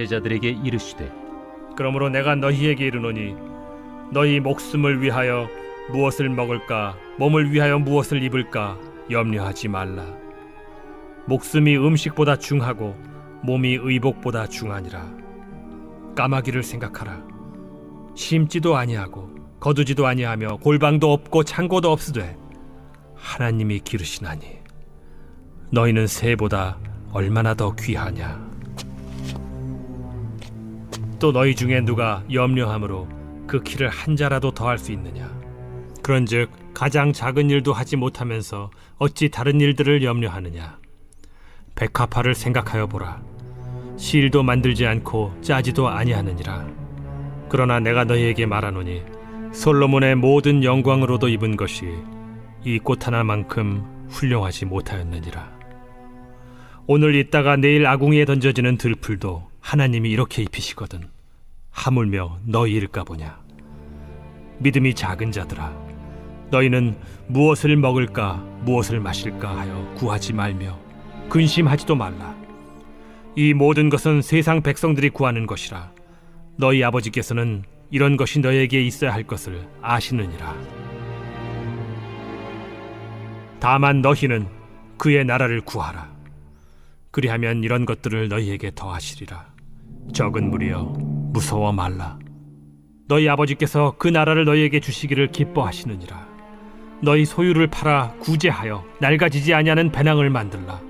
제자들에게 이르시되 그러므로 내가 너희에게 이르노니 너희 목숨을 위하여 무엇을 먹을까 몸을 위하여 무엇을 입을까 염려하지 말라. 목숨이 음식보다 중하고 몸이 의복보다 중하니라. 까마귀를 생각하라. 심지도 아니하고 거두지도 아니하며 골방도 없고 창고도 없으되 하나님이 기르시나니 너희는 새보다 얼마나 더 귀하냐. 또 너희 중에 누가 염려함으로 그 키를 한 자라도 더할 수 있느냐. 그런즉 가장 작은 일도 하지 못하면서 어찌 다른 일들을 염려하느냐. 백합화를 생각하여 보라. 실도 만들지 않고 짜지도 아니하느니라. 그러나 내가 너희에게 말하노니 솔로몬의 모든 영광으로도 입은 것이 이 꽃 하나만큼 훌륭하지 못하였느니라. 오늘 있다가 내일 아궁이에 던져지는 들풀도 하나님이 이렇게 입히시거든 하물며 너희일까 보냐. 믿음이 작은 자들아, 너희는 무엇을 먹을까 무엇을 마실까 하여 구하지 말며 근심하지도 말라. 이 모든 것은 세상 백성들이 구하는 것이라. 너희 아버지께서는 이런 것이 너희에게 있어야 할 것을 아시느니라. 다만 너희는 그의 나라를 구하라. 그리하면 이런 것들을 너희에게 더하시리라. 적은 무리여 무서워 말라. 너희 아버지께서 그 나라를 너희에게 주시기를 기뻐하시느니라. 너희 소유를 팔아 구제하여 낡아지지 아니하는 배낭을 만들라.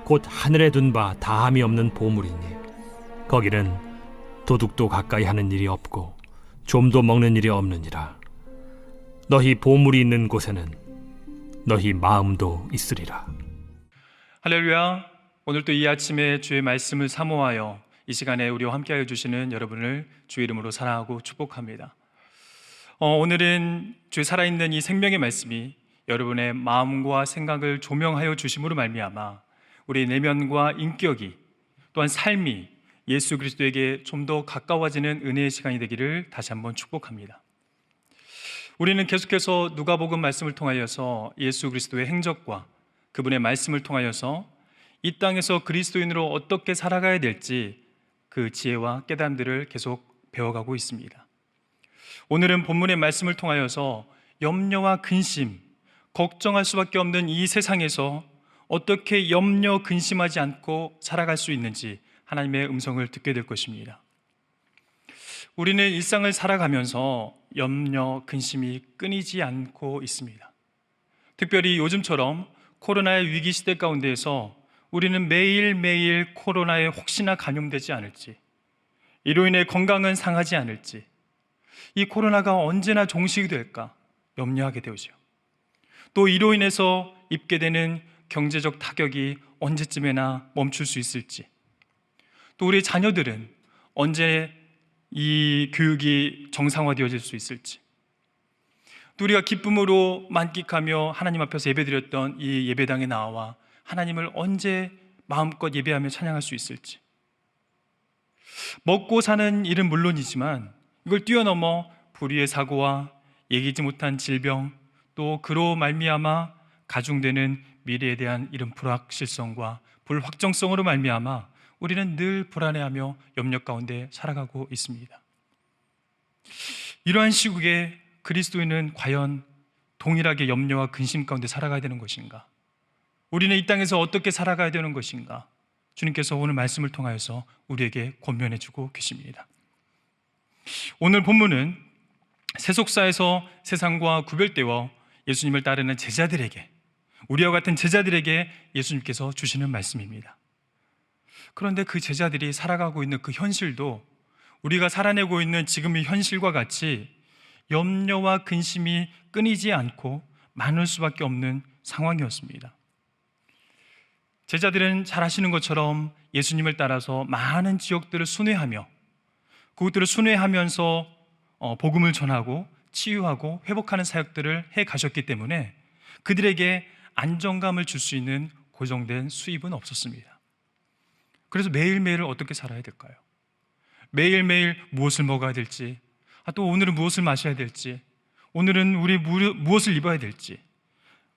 곧 하늘에 둔 바 다함이 없는 보물이니 거기는 도둑도 가까이 하는 일이 없고 좀도 먹는 일이 없느니라. 너희 보물이 있는 곳에는 너희 마음도 있으리라. 할렐루야. 오늘도 이 아침에 주의 말씀을 사모하여 이 시간에 우리와 함께하여 주시는 여러분을 주의 이름으로 사랑하고 축복합니다. 오늘은 주의 살아있는 이 생명의 말씀이 여러분의 마음과 생각을 조명하여 주심으로 말미암아 우리 내면과 인격이 또한 삶이 예수 그리스도에게 좀 더 가까워지는 은혜의 시간이 되기를 다시 한번 축복합니다. 우리는 계속해서 누가복음 말씀을 통하여서 예수 그리스도의 행적과 그분의 말씀을 통하여서 이 땅에서 그리스도인으로 어떻게 살아가야 될지 그 지혜와 깨달음들을 계속 배워가고 있습니다. 오늘은 본문의 말씀을 통하여서 염려와 근심, 걱정할 수밖에 없는 이 세상에서 어떻게 염려, 근심하지 않고 살아갈 수 있는지 하나님의 음성을 듣게 될 것입니다. 우리는 일상을 살아가면서 염려, 근심이 끊이지 않고 있습니다. 특별히 요즘처럼 코로나의 위기 시대 가운데에서 우리는 매일매일 코로나에 혹시나 감염되지 않을지, 이로 인해 건강은 상하지 않을지, 이 코로나가 언제나 종식이 될까 염려하게 되오죠. 또 이로 인해서 입게 되는 경제적 타격이 언제쯤에나 멈출 수 있을지, 또 우리 자녀들은 언제 이 교육이 정상화되어질 수 있을지, 또 우리가 기쁨으로 만끽하며 하나님 앞에서 예배드렸던 이 예배당에 나와 하나님을 언제 마음껏 예배하며 찬양할 수 있을지, 먹고 사는 일은 물론이지만 이걸 뛰어넘어 불의의 사고와 예기치 못한 질병, 또 그로 말미암아 가중되는 미래에 대한 이런 불확실성과 불확정성으로 말미암아 우리는 늘 불안해하며 염려 가운데 살아가고 있습니다. 이러한 시국에 그리스도인은 과연 동일하게 염려와 근심 가운데 살아가야 되는 것인가? 우리는 이 땅에서 어떻게 살아가야 되는 것인가? 주님께서 오늘 말씀을 통하여서 우리에게 권면해 주고 계십니다. 오늘 본문은 세속사에서 세상과 구별되어 예수님을 따르는 제자들에게, 우리와 같은 제자들에게 예수님께서 주시는 말씀입니다. 그런데 그 제자들이 살아가고 있는 그 현실도 우리가 살아내고 있는 지금의 현실과 같이 염려와 근심이 끊이지 않고 많을 수밖에 없는 상황이었습니다. 제자들은 잘 아시는 것처럼 예수님을 따라서 많은 지역들을 순회하며 그것들을 순회하면서 복음을 전하고 치유하고 회복하는 사역들을 해 가셨기 때문에 그들에게 안정감을 줄 수 있는 고정된 수입은 없었습니다. 그래서 매일매일을 어떻게 살아야 될까요? 매일매일 무엇을 먹어야 될지, 또 오늘은 무엇을 마셔야 될지, 오늘은 우리 무엇을 입어야 될지,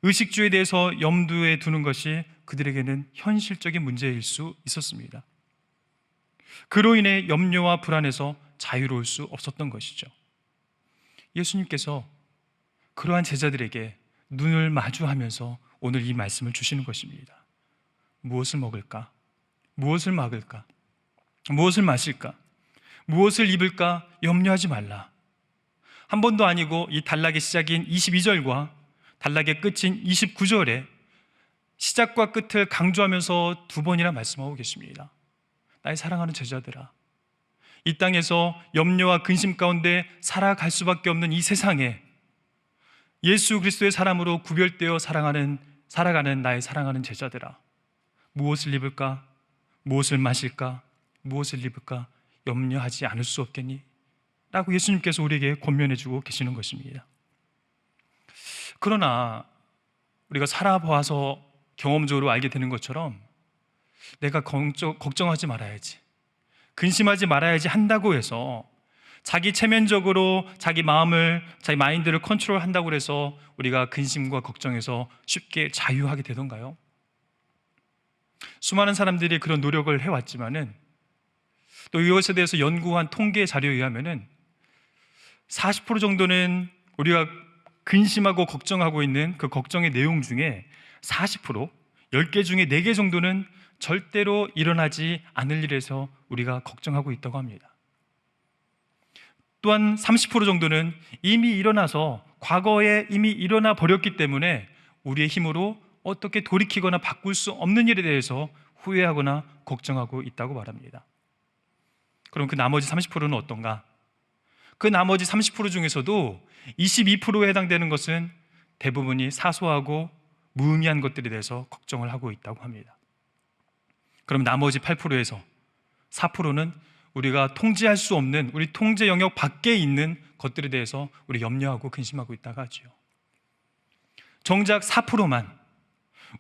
의식주에 대해서 염두에 두는 것이 그들에게는 현실적인 문제일 수 있었습니다. 그로 인해 염려와 불안에서 자유로울 수 없었던 것이죠. 예수님께서 그러한 제자들에게 눈을 마주하면서 오늘 이 말씀을 주시는 것입니다. 무엇을 먹을까? 무엇을 막을까? 무엇을 마실까? 무엇을 입을까? 염려하지 말라. 한 번도 아니고 이 단락의 시작인 22절과 단락의 끝인 29절에 시작과 끝을 강조하면서 두 번이나 말씀하고 계십니다. 나의 사랑하는 제자들아, 이 땅에서 염려와 근심 가운데 살아갈 수밖에 없는 이 세상에 예수 그리스도의 사람으로 구별되어 살아가는 나의 사랑하는 제자들아, 무엇을 입을까? 무엇을 마실까? 무엇을 입을까? 염려하지 않을 수 없겠니? 라고 예수님께서 우리에게 권면해 주고 계시는 것입니다. 그러나 우리가 살아봐서 경험적으로 알게 되는 것처럼 내가 걱정하지 말아야지, 근심하지 말아야지 한다고 해서 자기 체면적으로 자기 마음을, 자기 마인드를 컨트롤한다고 해서 우리가 근심과 걱정에서 쉽게 자유하게 되던가요? 수많은 사람들이 그런 노력을 해왔지만은 또 이것에 대해서 연구한 통계 자료에 의하면은 40% 정도는 우리가 근심하고 걱정하고 있는 그 걱정의 내용 중에 40%, 10개 중에 4개 정도는 절대로 일어나지 않을 일에서 우리가 걱정하고 있다고 합니다. 또한 30% 정도는 이미 일어나서 과거에 이미 일어나 버렸기 때문에 우리의 힘으로 어떻게 돌이키거나 바꿀 수 없는 일에 대해서 후회하거나 걱정하고 있다고 말합니다. 그럼 그 나머지 30%는 어떤가? 그 나머지 30% 중에서도 22%에 해당되는 것은 대부분이 사소하고 무의미한 것들에 대해서 걱정을 하고 있다고 합니다. 그럼 나머지 8%에서 4%는 우리가 통제할 수 없는, 우리 통제 영역 밖에 있는 것들에 대해서 우리 염려하고 근심하고 있다고 하죠. 정작 4%만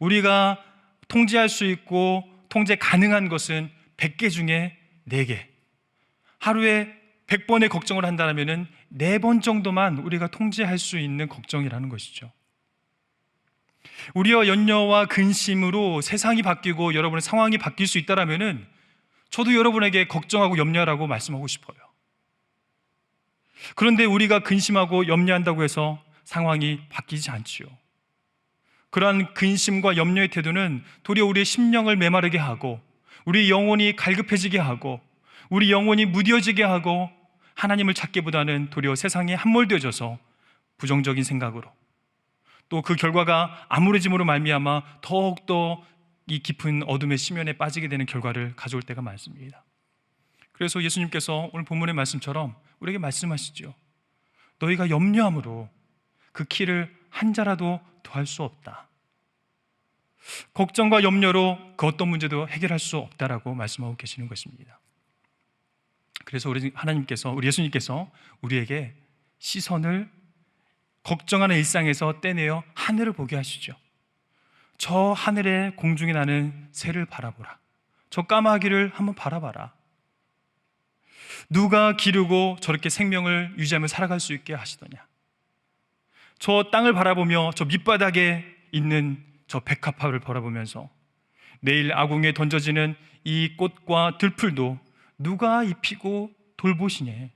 우리가 통제할 수 있고 통제 가능한 것은 100개 중에 4개. 하루에 100번의 걱정을 한다면 4번 정도만 우리가 통제할 수 있는 걱정이라는 것이죠. 우리와 염려와 근심으로 세상이 바뀌고 여러분의 상황이 바뀔 수 있다면 저도 여러분에게 걱정하고 염려하라고 말씀하고 싶어요. 그런데 우리가 근심하고 염려한다고 해서 상황이 바뀌지 않지요. 그러한 근심과 염려의 태도는 도리어 우리의 심령을 메마르게 하고 우리 영혼이 갈급해지게 하고 우리 영혼이 무뎌지게 하고 하나님을 찾기보다는 도리어 세상에 함몰되어져서 부정적인 생각으로 또 그 결과가 아무리짐으로 말미암아 더욱더 이 깊은 어둠의 심연에 빠지게 되는 결과를 가져올 때가 많습니다. 그래서 예수님께서 오늘 본문의 말씀처럼 우리에게 말씀하시죠. 너희가 염려함으로 그 키를 한 자라도 더할 수 없다. 걱정과 염려로 그 어떤 문제도 해결할 수 없다라고 말씀하고 계시는 것입니다. 그래서 우리 예수님께서 우리에게 시선을 걱정하는 일상에서 떼내어 하늘을 보게 하시죠. 저 하늘의 공중에 나는 새를 바라보라. 저 까마귀를 한번 바라봐라. 누가 기르고 저렇게 생명을 유지하며 살아갈 수 있게 하시더냐. 저 땅을 바라보며 저 밑바닥에 있는 저 백합화를 바라보면서 내일 아궁이에 던져지는 이 꽃과 들풀도 누가 입히고 돌보시냐.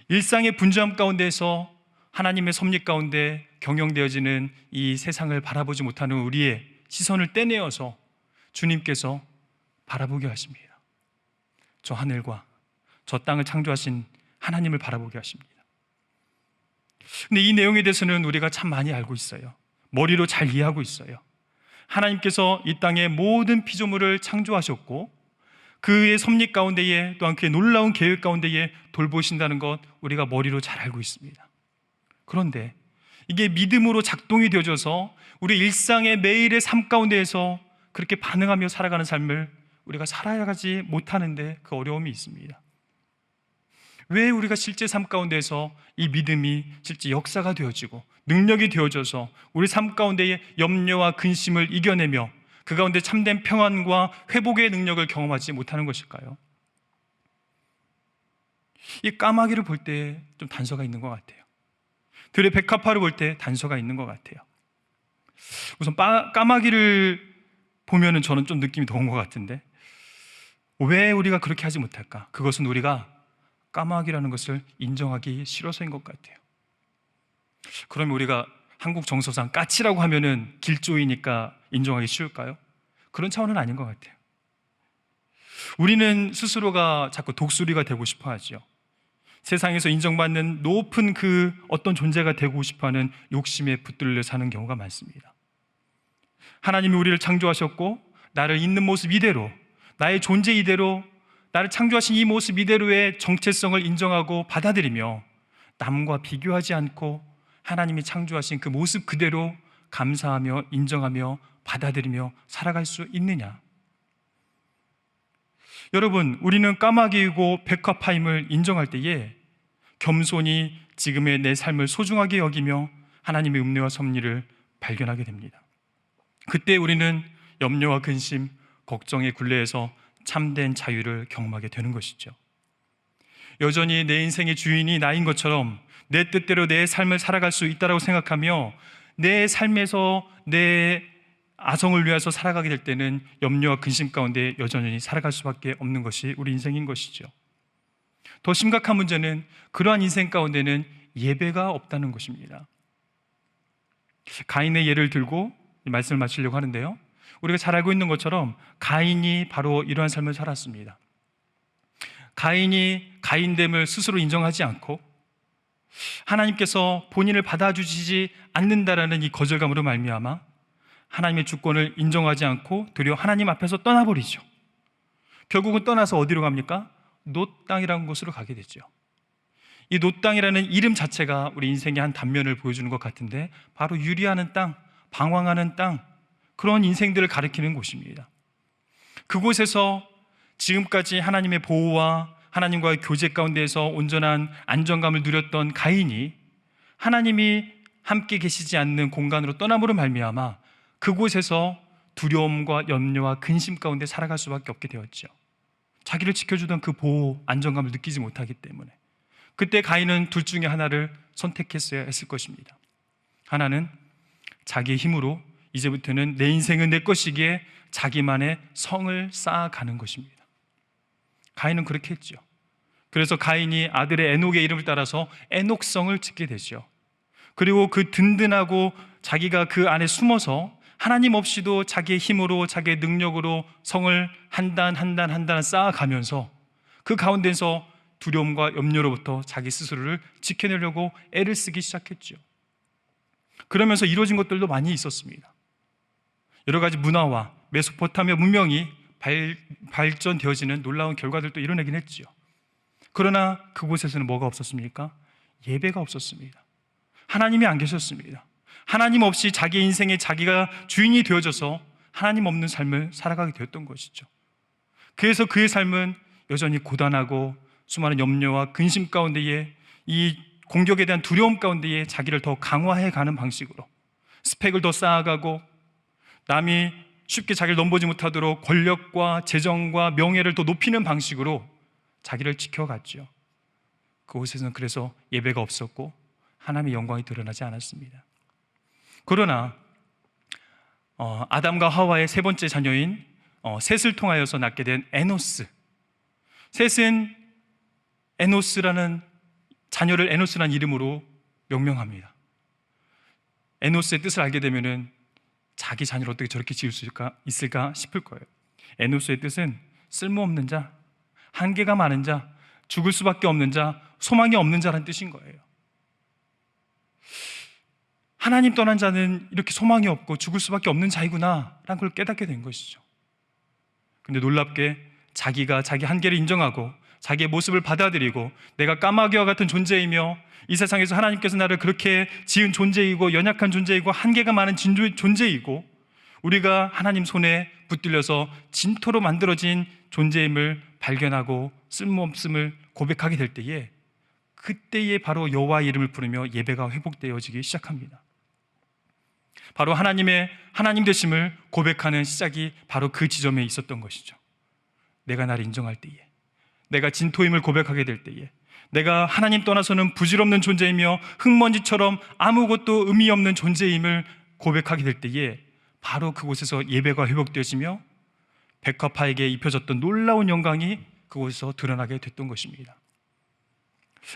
일상의 분주함 가운데에서 하나님의 섭리 가운데 경영되어지는 이 세상을 바라보지 못하는 우리의 시선을 떼내어서 주님께서 바라보게 하십니다. 저 하늘과 저 땅을 창조하신 하나님을 바라보게 하십니다. 근데 이 내용에 대해서는 우리가 참 많이 알고 있어요. 머리로 잘 이해하고 있어요. 하나님께서 이 땅의 모든 피조물을 창조하셨고 그의 섭리 가운데에 또한 그의 놀라운 계획 가운데에 돌보신다는 것 우리가 머리로 잘 알고 있습니다. 그런데 이게 믿음으로 작동이 되어져서 우리 일상의 매일의 삶 가운데에서 그렇게 반응하며 살아가는 삶을 우리가 살아가지 못하는데 그 어려움이 있습니다. 왜 우리가 실제 삶 가운데에서 이 믿음이 실제 역사가 되어지고 능력이 되어져서 우리 삶 가운데의 염려와 근심을 이겨내며 그 가운데 참된 평안과 회복의 능력을 경험하지 못하는 것일까요? 이 까마귀를 볼 때 좀 단서가 있는 것 같아요. 들의 백합화를 볼 때 단서가 있는 것 같아요. 우선 까마귀를 보면은 저는 좀 느낌이 더 온 것 같은데 왜 우리가 그렇게 하지 못할까? 그것은 우리가 까마귀라는 것을 인정하기 싫어서인 것 같아요. 그러면 우리가 한국 정서상 까치라고 하면은 길조이니까 인정하기 쉬울까요? 그런 차원은 아닌 것 같아요. 우리는 스스로가 자꾸 독수리가 되고 싶어 하죠. 세상에서 인정받는 높은 그 어떤 존재가 되고 싶어 하는 욕심에 붙들려 사는 경우가 많습니다. 하나님이 우리를 창조하셨고 나를 있는 모습 이대로, 나의 존재 이대로, 나를 창조하신 이 모습 이대로의 정체성을 인정하고 받아들이며 남과 비교하지 않고 하나님이 창조하신 그 모습 그대로 감사하며 인정하며 받아들이며 살아갈 수 있느냐? 여러분, 우리는 까마귀이고 백합화임을 인정할 때에 겸손히 지금의 내 삶을 소중하게 여기며 하나님의 은혜와 섭리를 발견하게 됩니다. 그때 우리는 염려와 근심, 걱정의 굴레에서 참된 자유를 경험하게 되는 것이죠. 여전히 내 인생의 주인이 나인 것처럼 내 뜻대로 내 삶을 살아갈 수 있다고 생각하며 내 삶에서 내 아성을 위해서 살아가게 될 때는 염려와 근심 가운데 여전히 살아갈 수밖에 없는 것이 우리 인생인 것이죠. 더 심각한 문제는 그러한 인생 가운데는 예배가 없다는 것입니다. 가인의 예를 들고 말씀을 마치려고 하는데요, 우리가 잘 알고 있는 것처럼 가인이 바로 이러한 삶을 살았습니다. 가인이 가인됨을 스스로 인정하지 않고 하나님께서 본인을 받아주시지 않는다라는 이 거절감으로 말미암아 하나님의 주권을 인정하지 않고 도리어 하나님 앞에서 떠나버리죠. 결국은 떠나서 어디로 갑니까? 놋 땅이라는 곳으로 가게 되죠. 이 놋 땅이라는 이름 자체가 우리 인생의 한 단면을 보여주는 것 같은데 바로 유리하는 땅, 방황하는 땅, 그런 인생들을 가리키는 곳입니다. 그곳에서 지금까지 하나님의 보호와 하나님과의 교제 가운데에서 온전한 안정감을 누렸던 가인이 하나님이 함께 계시지 않는 공간으로 떠남으로 말미암아 그곳에서 두려움과 염려와 근심 가운데 살아갈 수밖에 없게 되었죠. 자기를 지켜주던 그 보호, 안정감을 느끼지 못하기 때문에 그때 가인은 둘 중에 하나를 선택했어야 했을 것입니다. 하나는 자기의 힘으로 이제부터는 내 인생은 내 것이기에 자기만의 성을 쌓아가는 것입니다. 가인은 그렇게 했죠. 그래서 가인이 아들의 에녹의 이름을 따라서 에녹성을 짓게 되죠. 그리고 그 든든하고 자기가 그 안에 숨어서 하나님 없이도 자기의 힘으로 자기의 능력으로 성을 한 단 한 단 한 단 쌓아가면서 그 가운데서 두려움과 염려로부터 자기 스스로를 지켜내려고 애를 쓰기 시작했죠. 그러면서 이루어진 것들도 많이 있었습니다. 여러 가지 문화와 메소포타미아 문명이 발전되어지는 놀라운 결과들도 이뤄내긴 했죠. 그러나 그곳에서는 뭐가 없었습니까? 예배가 없었습니다. 하나님이 안 계셨습니다. 하나님 없이 자기 인생에 자기가 주인이 되어져서 하나님 없는 삶을 살아가게 되었던 것이죠. 그래서 그의 삶은 여전히 고단하고 수많은 염려와 근심 가운데에 이 공격에 대한 두려움 가운데에 자기를 더 강화해 가는 방식으로 스펙을 더 쌓아가고 남이 쉽게 자기를 넘보지 못하도록 권력과 재정과 명예를 더 높이는 방식으로 자기를 지켜갔죠. 그곳에서는 그래서 예배가 없었고 하나님의 영광이 드러나지 않았습니다. 그러나 아담과 하와의 세 번째 자녀인 셋을 통하여서 낳게 된 에노스, 셋은 에노스라는 자녀를 에노스라는 이름으로 명명합니다. 에노스의 뜻을 알게 되면은 자기 자녀를 어떻게 저렇게 지을 수 있을까 싶을 거예요. 에노스의 뜻은 쓸모없는 자, 한계가 많은 자, 죽을 수밖에 없는 자, 소망이 없는 자라는 뜻인 거예요. 하나님 떠난 자는 이렇게 소망이 없고 죽을 수밖에 없는 자이구나 라는 걸 깨닫게 된 것이죠. 근데 놀랍게 자기가 자기 한계를 인정하고 자기의 모습을 받아들이고 내가 까마귀와 같은 존재이며 이 세상에서 하나님께서 나를 그렇게 지은 존재이고 연약한 존재이고 한계가 많은 존재이고 우리가 하나님 손에 붙들려서 진토로 만들어진 존재임을 발견하고 쓸모없음을 고백하게 될 때에 그때에 바로 여호와의 이름을 부르며 예배가 회복되어지기 시작합니다. 바로 하나님의 하나님 되심을 고백하는 시작이 바로 그 지점에 있었던 것이죠. 내가 나를 인정할 때에, 내가 진토임을 고백하게 될 때에, 내가 하나님 떠나서는 부질없는 존재이며 흙먼지처럼 아무것도 의미 없는 존재임을 고백하게 될 때에 바로 그곳에서 예배가 회복되어지며 백합화에게 입혀졌던 놀라운 영광이 그곳에서 드러나게 됐던 것입니다.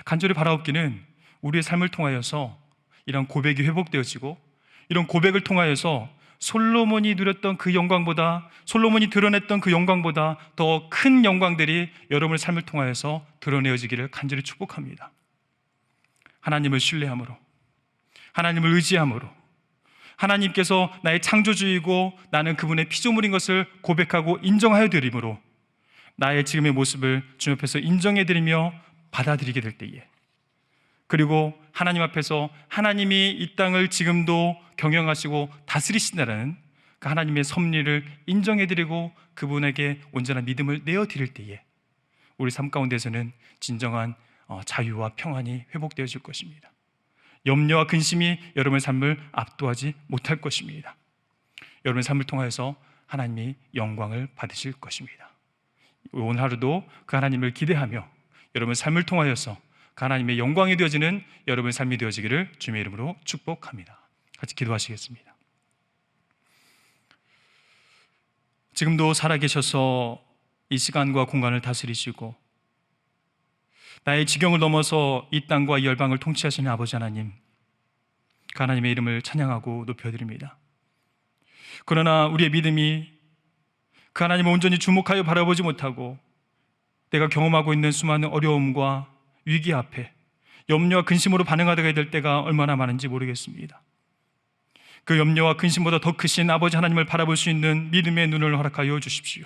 간절히 바라옵기는 우리의 삶을 통하여서 이런 고백이 회복되어지고, 이런 고백을 통하여서 솔로몬이 누렸던 그 영광보다, 솔로몬이 드러냈던 그 영광보다 더 큰 영광들이 여러분의 삶을 통하여서 드러내어지기를 간절히 축복합니다. 하나님을 신뢰함으로, 하나님을 의지함으로, 하나님께서 나의 창조주이고 나는 그분의 피조물인 것을 고백하고 인정하여 드림으로 나의 지금의 모습을 주님 앞에서 인정해드리며 받아들이게 될 때에, 그리고 하나님 앞에서 하나님이 이 땅을 지금도 경영하시고 다스리신다는 그 하나님의 섭리를 인정해드리고 그분에게 온전한 믿음을 내어드릴 때에 우리 삶 가운데서는 진정한 자유와 평안이 회복되어질 것입니다. 염려와 근심이 여러분의 삶을 압도하지 못할 것입니다. 여러분의 삶을 통하여서 하나님이 영광을 받으실 것입니다. 오늘 하루도 그 하나님을 기대하며 여러분의 삶을 통하여서 그 하나님의 영광이 되어지는 여러분의 삶이 되어지기를 주님의 이름으로 축복합니다. 같이 기도하시겠습니다. 지금도 살아계셔서 이 시간과 공간을 다스리시고 나의 지경을 넘어서 이 땅과 이 열방을 통치하시는 아버지 하나님, 그 하나님의 이름을 찬양하고 높여드립니다. 그러나 우리의 믿음이 그 하나님을 온전히 주목하여 바라보지 못하고 내가 경험하고 있는 수많은 어려움과 위기 앞에 염려와 근심으로 반응하게 될 때가 얼마나 많은지 모르겠습니다. 그 염려와 근심보다 더 크신 아버지 하나님을 바라볼 수 있는 믿음의 눈을 허락하여 주십시오.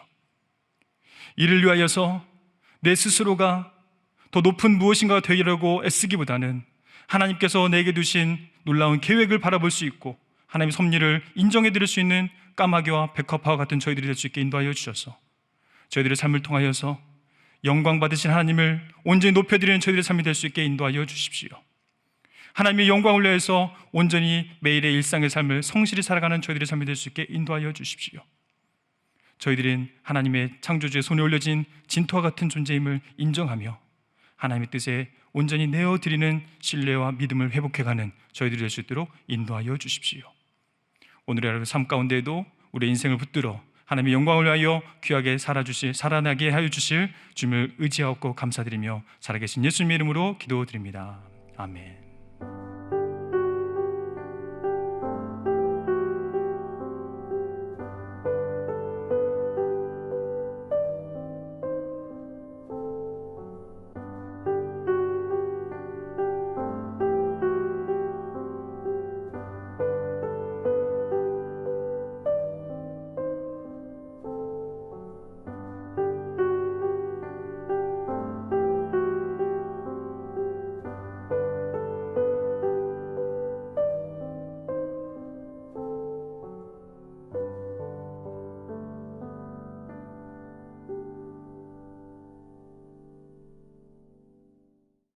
이를 위하여서 내 스스로가 더 높은 무엇인가 되려고 애쓰기보다는 하나님께서 내게 두신 놀라운 계획을 바라볼 수 있고 하나님의 섭리를 인정해 드릴 수 있는 까마귀와 백합화와 같은 저희들이 될 수 있게 인도하여 주셔서 저희들의 삶을 통하여서 영광 받으신 하나님을 온전히 높여드리는 저희들의 삶이 될 수 있게 인도하여 주십시오. 하나님의 영광을 위해서 온전히 매일의 일상의 삶을 성실히 살아가는 저희들의 삶이 될 수 있게 인도하여 주십시오. 저희들은 하나님의 창조주의 손에 올려진 진토와 같은 존재임을 인정하며 하나님의 뜻에 온전히 내어드리는 신뢰와 믿음을 회복해가는 저희들이 될 수 있도록 인도하여 주십시오. 오늘의 삶 가운데에도 우리의 인생을 붙들어 하나님의 영광을 위하여 귀하게 살아나게 하여 주실 주님을 의지하고 감사드리며 살아계신 예수님의 이름으로 기도드립니다. 아멘.